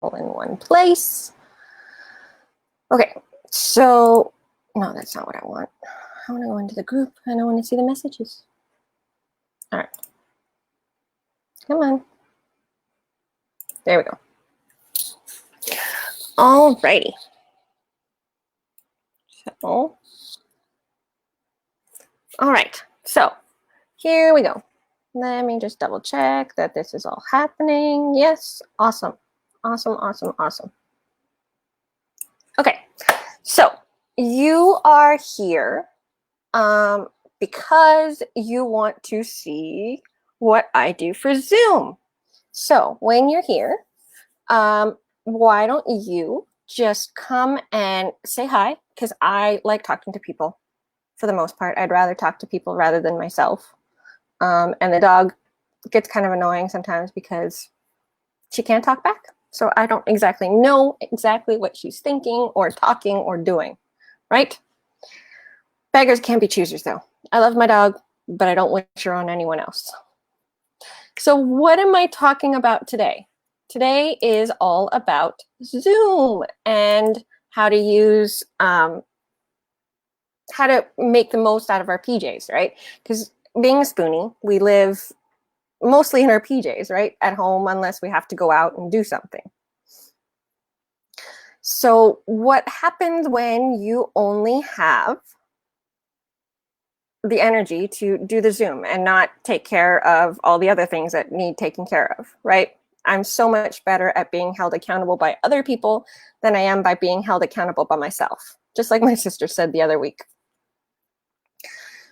all in one place. Okay, so no, that's not what I want. I want to go into the group and I want to see the messages. All right. Come on. There we go. All righty. So, all right. So here we go. Let me just double check that this is all happening. Yes. Awesome. Awesome, awesome, awesome. Okay. So you are here because you want to see what I do for Zoom. So when you're here, why don't you just come and say hi? Because I like talking to people for the most part. I'd rather talk to people rather than myself. And the dog gets kind of annoying sometimes because she can't talk back. So I don't exactly know exactly what she's thinking or talking or doing, right? Beggars can't be choosers, though. I love my dog, but I don't wish her on anyone else. So what am I talking about today? Today is all about Zoom and how to use, how to make the most out of our PJs, right? Because being a spoonie, we live mostly in our PJs, right? At home, unless we have to go out and do something. So what happens when you only have the energy to do the Zoom and not take care of all the other things that need taken care of, right? I'm so much better at being held accountable by other people than I am by being held accountable by myself, just like my sister said the other week.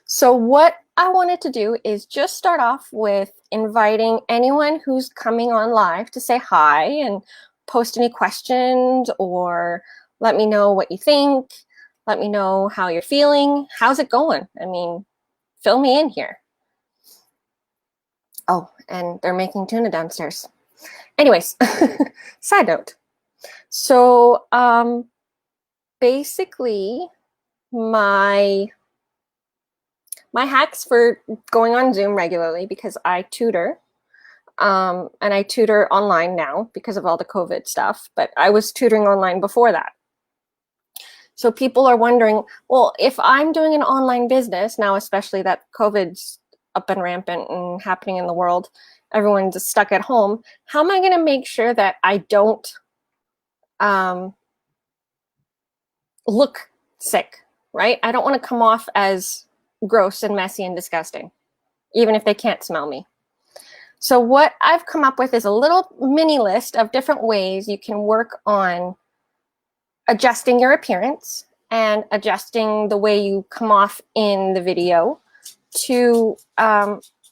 So what I wanted to do is just start off with inviting anyone who's coming on live to say hi and post any questions or let me know what you think. Let me know how you're feeling. How's it going? I mean, fill me in here. Oh, and they're making tuna downstairs. Anyways, side note. So basically my hacks for going on Zoom regularly, because I tutor, and I tutor online now because of all the COVID stuff, but I was tutoring online before that. So people are wondering, well, if I'm doing an online business now, especially that COVID's up and rampant and happening in the world, everyone's stuck at home, how am I going to make sure that I don't look sick, right? I don't want to come off as gross and messy and disgusting, even if they can't smell me. So what I've come up with is a little mini list of different ways you can work on adjusting your appearance and adjusting the way you come off in the video to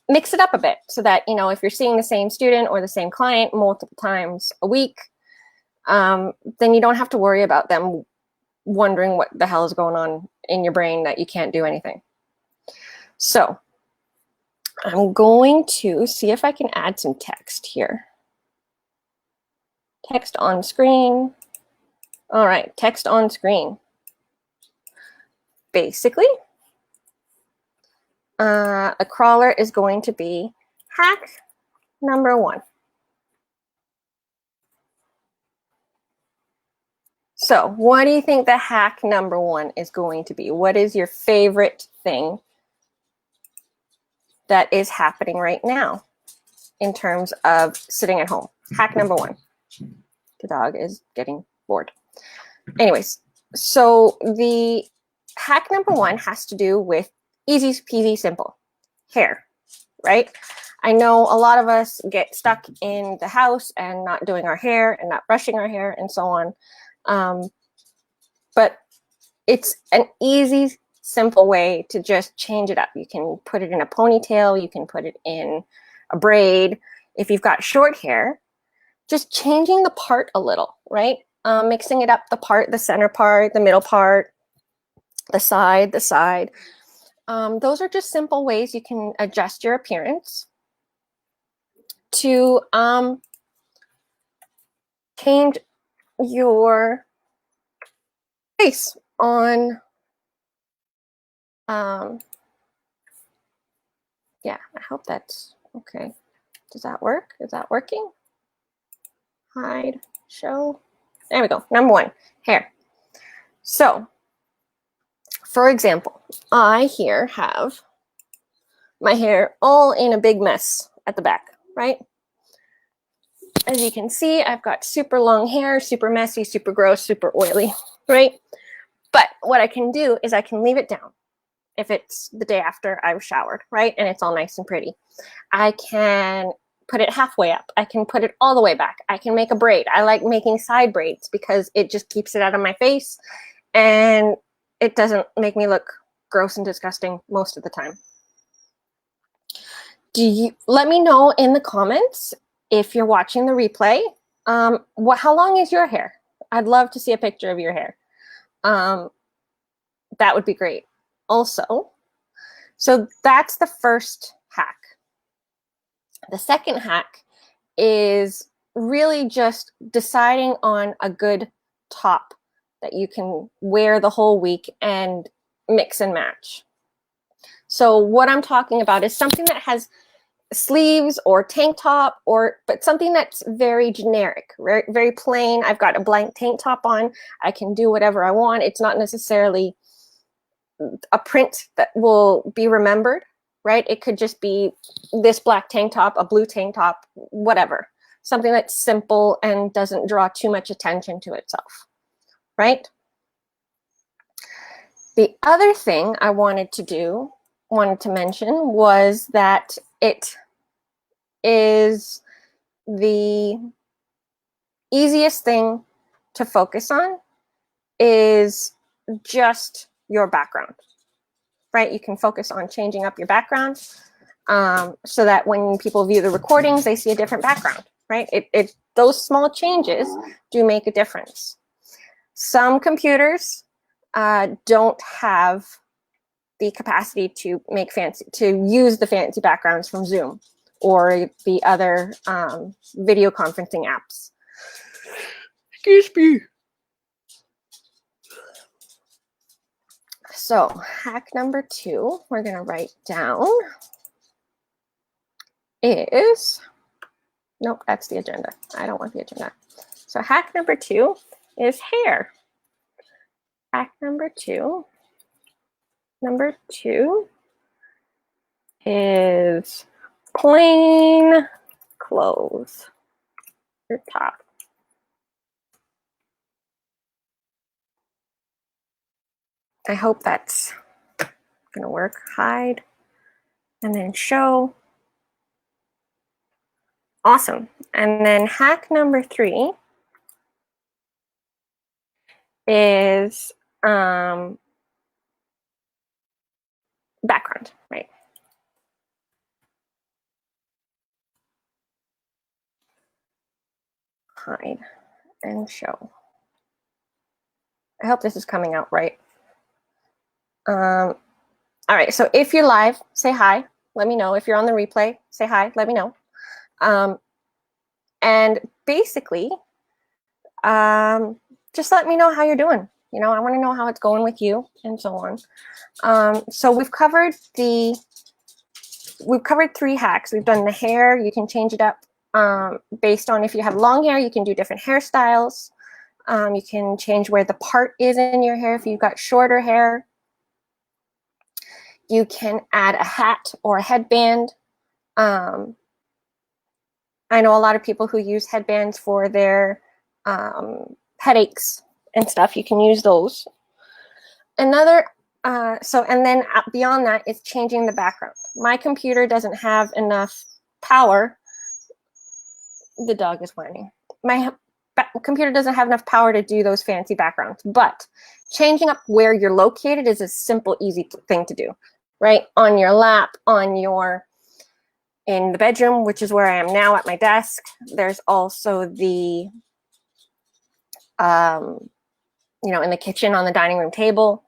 mix it up a bit so that, you know, if you're seeing the same student or the same client multiple times a week, then you don't have to worry about them wondering what the hell is going on in your brain that you can't do anything. So I'm going to see if I can add some text here. Text on screen. All right, text on screen. Basically, a crawler is going to be hack number 1. So what do you think the hack number 1 is going to be? What is your favorite thing that is happening right now in terms of sitting at home? Hack number 1. The dog is getting bored. Anyways, so the hack number 1 has to do with easy peasy simple hair, right? I know a lot of us get stuck in the house and not doing our hair and not brushing our hair and so on. But it's an easy, simple way to just change it up. You can put it in a ponytail. You can put it in a braid. If you've got short hair, just changing the part a little, right? Mixing it up, the center part, the middle part, the side. Those are just simple ways you can adjust your appearance to change your face on, yeah, I hope that's okay. Does that work? Is that working? Hide. show. There we go. Number 1, hair. So, for example, I here have my hair all in a big mess at the back, right? As you can see, I've got super long hair, super messy, super gross, super oily, right? But what I can do is I can leave it down if it's the day after I've showered, right? And it's all nice and pretty. I can put it halfway up. I can put it all the way back. I can make a braid. I like making side braids because it just keeps it out of my face and it doesn't make me look gross and disgusting most of the time. Let me know in the comments if you're watching the replay, how long is your hair? I'd love to see a picture of your hair. That would be great. Also, so that's the first hack. The second hack is really just deciding on a good top that you can wear the whole week and mix and match. So what I'm talking about is something that has sleeves or tank top, but something that's very generic, very, very plain. I've got a blank tank top on. I can do whatever I want. It's not necessarily a print that will be remembered, right? It could just be this black tank top, a blue tank top, whatever. Something that's simple and doesn't draw too much attention to itself, right? The other thing I wanted to mention was that it is the easiest thing to focus on is just your background, right? You can focus on changing up your background so that when people view the recordings, they see a different background, right? Those small changes do make a difference. Some computers don't have the capacity to use the fancy backgrounds from Zoom or the other video conferencing apps. Excuse me. So hack number 2, we're going to write down is, nope, that's the agenda. I don't want the agenda. So hack number 2 is hair. Hack number 2 is plain clothes. Your top. I hope that's gonna work. Hide and then show. Awesome. And then hack number 3 is background, right? Hide and show. I hope this is coming out right. All right, so if you're live, say hi. Let me know. If you're on the replay, say hi. Let me know. And basically, just let me know how you're doing. You know, I want to know how it's going with you and so on. So we've covered 3 hacks. We've done the hair. You can change it up based on if you have long hair, you can do different hairstyles. You can change where the part is in your hair if you've got shorter hair. You can add a hat or a headband. I know a lot of people who use headbands for their headaches and stuff. You can use those. And then beyond that is changing the background. My computer doesn't have enough power. The dog is whining. My computer doesn't have enough power to do those fancy backgrounds, but changing up where you're located is a simple, easy thing to do, right? On your lap, in the bedroom, which is where I am now at my desk. There's also the, in the kitchen, on the dining room table,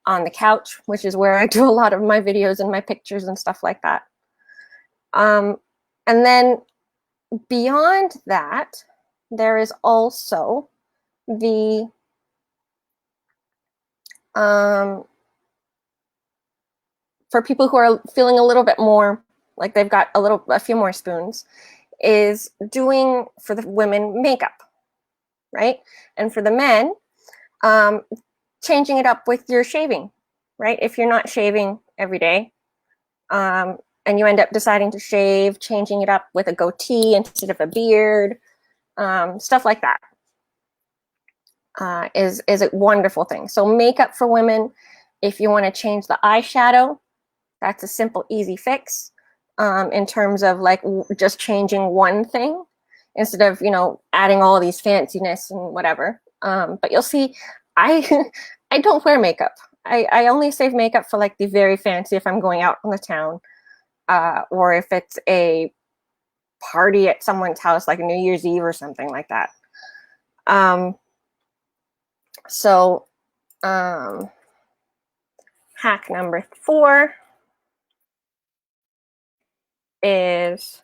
on the couch, which is where I do a lot of my videos and my pictures and stuff like that. And then beyond that, there is also the for people who are feeling a little bit more like they've got a few more spoons, is doing, for the women, makeup, right? And for the men, changing it up with your shaving, right? If you're not shaving every day, and you end up deciding to shave, changing it up with a goatee instead of a beard, stuff like that is a wonderful thing. So makeup for women, if you want to change the eyeshadow, that's a simple, easy fix in terms of like just changing one thing instead of, you know, adding all these fanciness and whatever. But you'll see, I I don't wear makeup. I only save makeup for like the very fancy if I'm going out on the town, or if it's a party at someone's house, like New Year's Eve or something like that. So hack number 4 is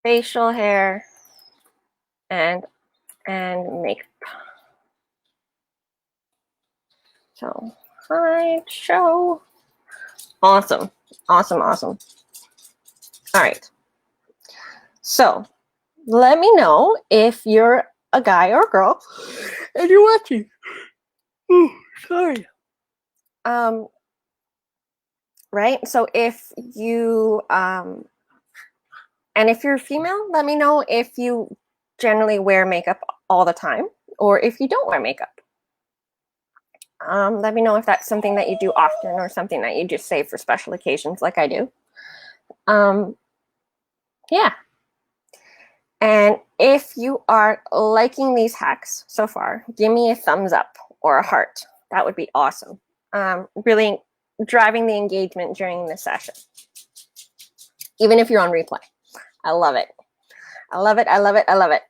facial hair and makeup. So slideshow. Awesome. Awesome. Awesome. All right. So let me know if you're a guy or a girl and you're watching. Ooh, sorry. Right? So if you and if you're female, let me know if you generally wear makeup all the time or if you don't wear makeup. Let me know if that's something that you do often or something that you just save for special occasions like I do. Yeah. And if you are liking these hacks so far, give me a thumbs up or a heart. That would be awesome. Really driving the engagement during this session, even if you're on replay. I love it. I love it. I love it. I love it.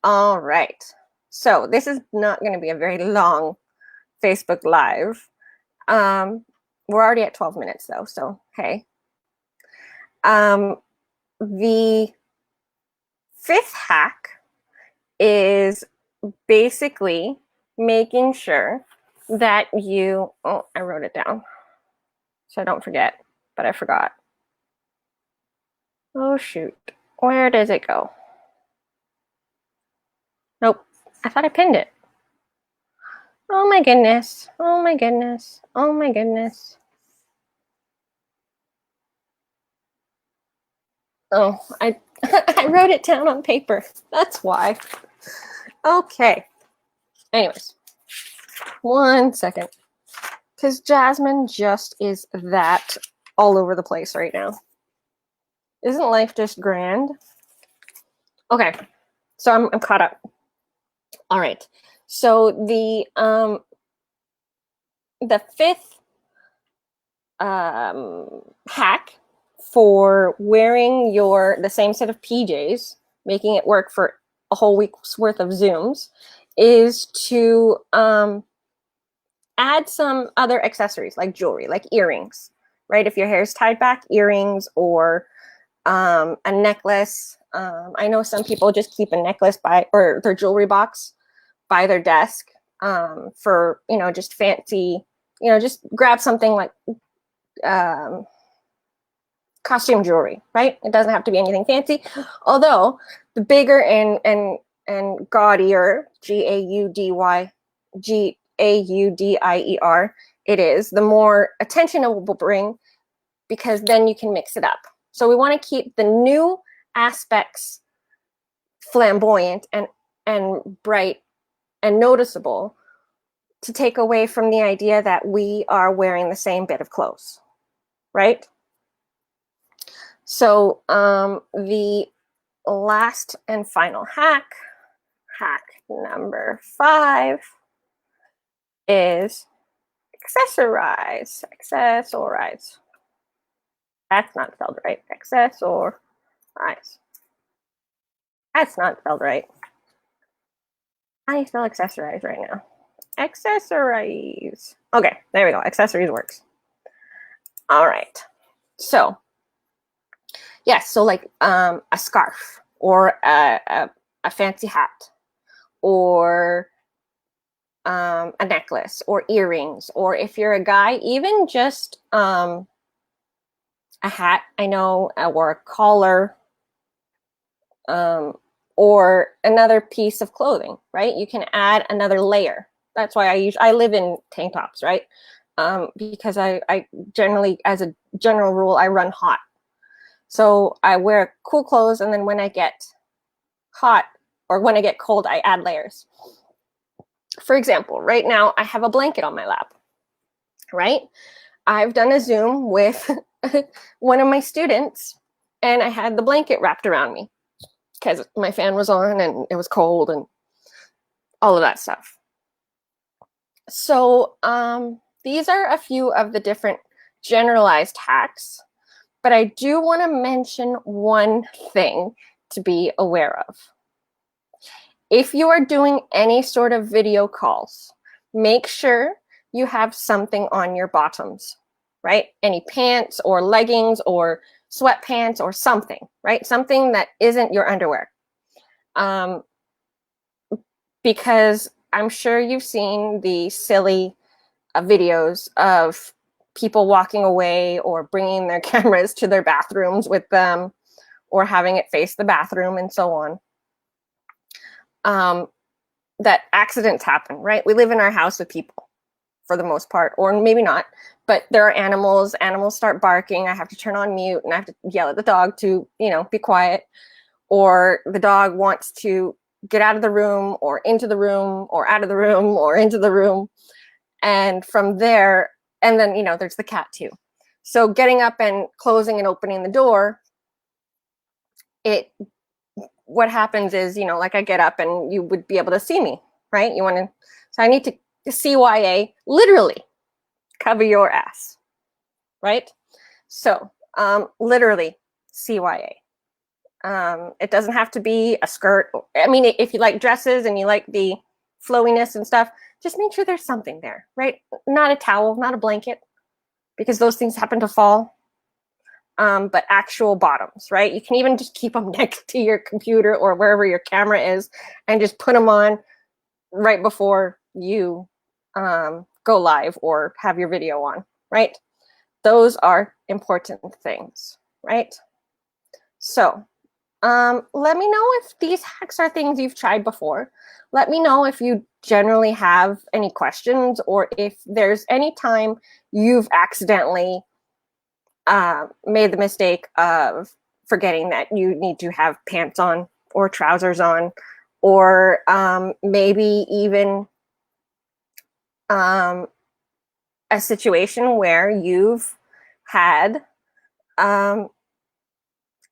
All right. So this is not going to be a very long Facebook Live. We're already at 12 minutes though, so hey. The 5th hack is basically making sure that you, oh, I wrote it down so I don't forget, but I forgot. Oh shoot, where does it go? Nope, I thought I pinned it. Oh my goodness, oh my goodness, oh my goodness. Oh, I I wrote it down on paper. That's why. Okay. Anyways, 1 second. Because Jasmine just is that all over the place right now. Isn't life just grand? Okay, so I'm caught up. All right. So the 5th hack for wearing the same set of PJs, making it work for a whole week's worth of Zooms, is to add some other accessories like jewelry, like earrings, right? If your hair is tied back, earrings or a necklace. I know some people just keep a necklace or their jewelry box by their desk for, you know, just fancy, you know, just grab something like costume jewelry, right? It doesn't have to be anything fancy. Although the bigger and gaudier, Gaudier it is, the more attention it will bring, because then you can mix it up. So we want to keep the new aspects flamboyant and bright and noticeable, to take away from the idea that we are wearing the same bit of clothes, right? So the last and final hack number 5, is accessorize. That's not spelled right. Accessorize. That's not spelled right. How do you spell accessorize right now? Accessorize. Okay, there we go. Accessories works. All right. So, yes, so like a scarf or a fancy hat or a necklace or earrings, or if you're a guy, even just a hat, I know, or a collar, or another piece of clothing, right? You can add another layer. That's why I live in tank tops, right? Because I generally, as a general rule, I run hot. So I wear cool clothes, and then when I get hot or when I get cold, I add layers. For example, right now I have a blanket on my lap, right? I've done a Zoom with one of my students, and I had the blanket wrapped around me because my fan was on and it was cold and all of that stuff. So these are a few of the different generalized hacks, but I do want to mention one thing to be aware of. If you are doing any sort of video calls, make sure you have something on your bottoms, right? Any pants or leggings or sweatpants or something, right? Something that isn't your underwear. Because I'm sure you've seen the silly videos of people walking away or bringing their cameras to their bathrooms with them or having it face the bathroom and so on. That accidents happen, right? We live in our house with people for the most part, or maybe not, but there are animals start barking. I have to turn on mute and I have to yell at the dog to, be quiet. Or the dog wants to get out of the room or into the room or out of the room or into the room. And from there, and then, there's the cat too. So getting up and closing and opening the door, what happens is, like I get up and you would be able to see me, right? So I need to CYA, literally cover your ass, right? So literally CYA. It doesn't have to be a skirt. I mean, if you like dresses and you like the flowiness and stuff, just make sure there's something there, right? Not a towel, not a blanket, because those things happen to fall. But actual bottoms, right? You can even just keep them next to your computer or wherever your camera is and just put them on right before you go live or have your video on, right? Those are important things, right? So let me know if these hacks are things you've tried before. Let me know if you generally have any questions or if there's any time you've accidentally made the mistake of forgetting that you need to have pants on or trousers on, or maybe even a situation where you've had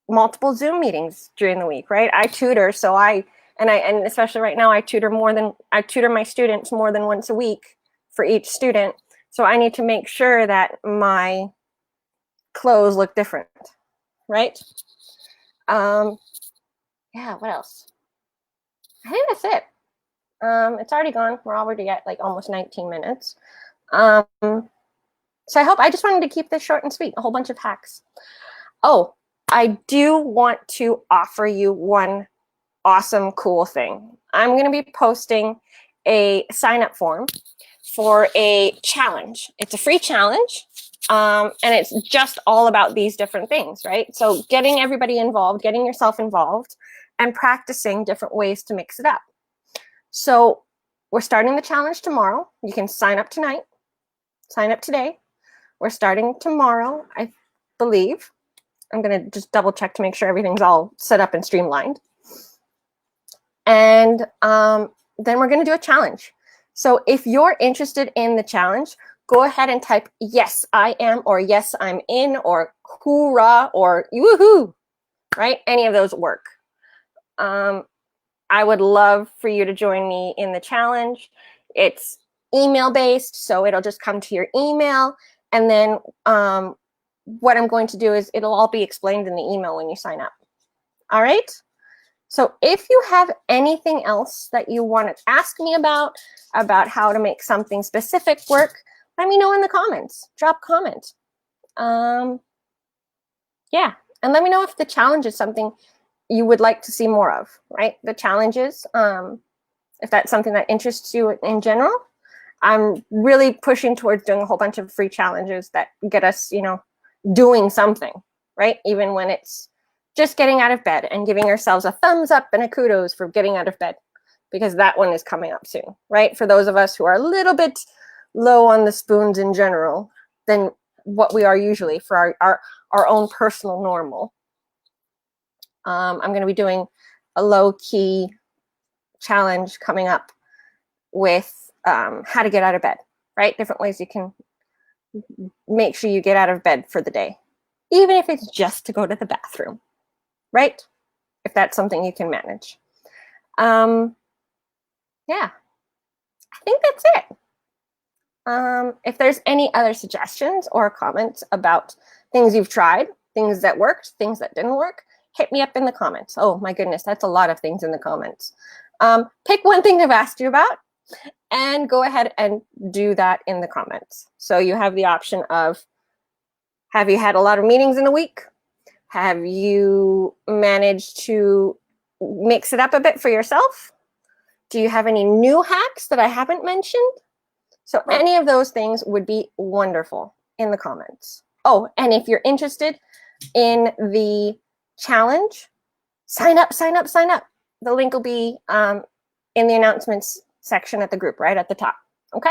multiple Zoom meetings during the week, right? I tutor, so and especially right now, I tutor my students more than once a week for each student. So I need to make sure that my clothes look different, right? Yeah, what else? I think that's it. It's already gone. We're already at like almost 19 minutes. So I just wanted to keep this short and sweet, a whole bunch of hacks. Oh, I do want to offer you one awesome, cool thing. I'm going to be posting a sign-up form for a challenge. It's a free challenge, and it's just all about these different things, right? So getting everybody involved, getting yourself involved, and practicing different ways to mix it up. So we're starting the challenge tomorrow. You can sign up tonight, sign up today. We're starting tomorrow, I believe. I'm going to just double check to make sure everything's all set up and streamlined. And then we're going to do a challenge. So if you're interested in the challenge, go ahead and type yes, I am, or yes, I'm in, or hoorah, or woohoo, right? Any of those work. I would love for you to join me in the challenge. It's email based, so it'll just come to your email. And then what I'm going to do is it'll all be explained in the email when you sign up. All right? So if you have anything else that you want to ask me about how to make something specific work, let me know in the comments. Drop a comment. Yeah, and let me know if the challenge is something you would like to see more of, right? The challenges, if that's something that interests you in general. I'm really pushing towards doing a whole bunch of free challenges that get us, doing something, right? Even when it's just getting out of bed and giving ourselves a thumbs up and a kudos for getting out of bed, because that one is coming up soon, right? For those of us who are a little bit low on the spoons in general than what we are usually for our own personal normal. I'm going to be doing a low-key challenge coming up with how to get out of bed, right? Different ways you can make sure you get out of bed for the day, even if it's just to go to the bathroom, right? If that's something you can manage. Yeah, I think that's it. If there's any other suggestions or comments about things you've tried, things that worked, things that didn't work, hit me up in the comments. Oh my goodness, that's a lot of things in the comments. Pick one thing I've asked you about and go ahead and do that in the comments. So you have the option of, have you had a lot of meetings in a week? Have you managed to mix it up a bit for yourself? Do you have any new hacks that I haven't mentioned? So any of those things would be wonderful in the comments. Oh, and if you're interested in the challenge, sign up, sign up, sign up. The link will be in the announcements section at the group, right at the top. Okay?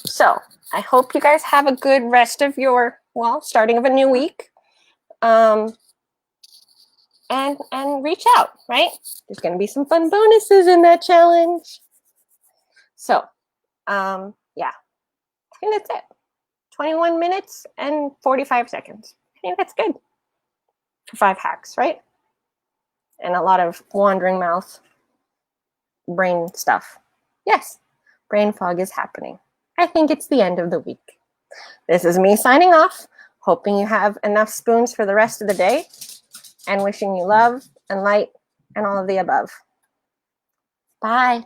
So I hope you guys have a good rest of your, well, starting of a new week. And reach out, right? There's going to be some fun bonuses in that challenge. So, yeah, I think that's it. 21 minutes and 45 seconds. I think that's good for 5 hacks, right? And a lot of wandering mouth, brain stuff. Yes, brain fog is happening. I think it's the end of the week. This is me signing off, hoping you have enough spoons for the rest of the day, and wishing you love and light and all of the above. Bye.